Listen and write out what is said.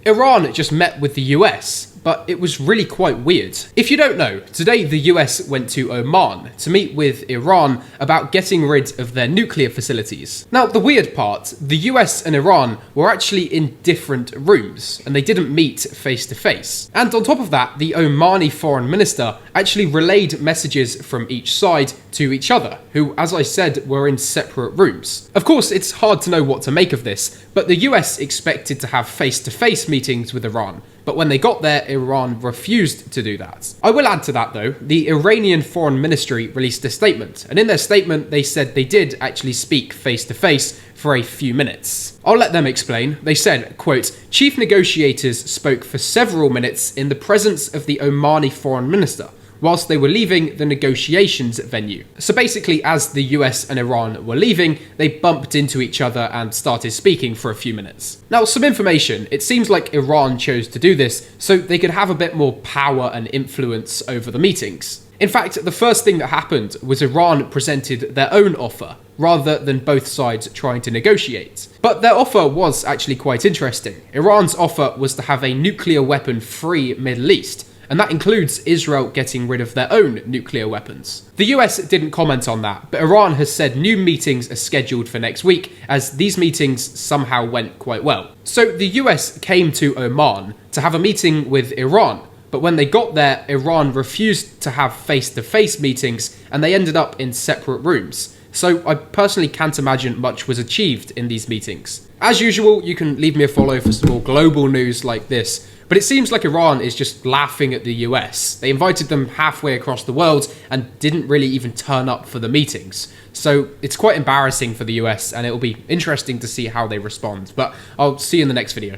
Iran just met with the US, but it was really quite weird. If you don't know, today the US went to Oman to meet with Iran about getting rid of their nuclear facilities. Now, the weird part, the US and Iran were actually in different rooms, and they didn't meet face to face. And on top of that, the Omani foreign minister actually relayed messages from each side to each other, who, as I said, were in separate rooms. Of course, it's hard to know what to make of this, but the US expected to have face-to-face meetings with Iran, but when they got there, Iran refused to do that. I will add to that though, the Iranian Foreign Ministry released a statement, and in their statement they said they did actually speak face-to-face for a few minutes. I'll let them explain. They said, quote, "Chief negotiators spoke for several minutes in the presence of the Omani foreign minister, whilst they were leaving the negotiations venue." So basically, as the US and Iran were leaving, they bumped into each other and started speaking for a few minutes. Now, some information. It seems like Iran chose to do this so they could have a bit more power and influence over the meetings. In fact, the first thing that happened was Iran presented their own offer, rather than both sides trying to negotiate. But their offer was actually quite interesting. Iran's offer was to have a nuclear weapon-free Middle East, and that includes Israel getting rid of their own nuclear weapons. The US didn't comment on that, but Iran has said new meetings are scheduled for next week, as these meetings somehow went quite well. So the US came to Oman to have a meeting with Iran, but when they got there, Iran refused to have face-to-face meetings, and they ended up in separate rooms. So I personally can't imagine much was achieved in these meetings. As usual, you can leave me a follow for some more global news like this, but it seems like Iran is just laughing at the US. They invited them halfway across the world and didn't really even turn up for the meetings. So it's quite embarrassing for the US, and it'll be interesting to see how they respond. But I'll see you in the next video.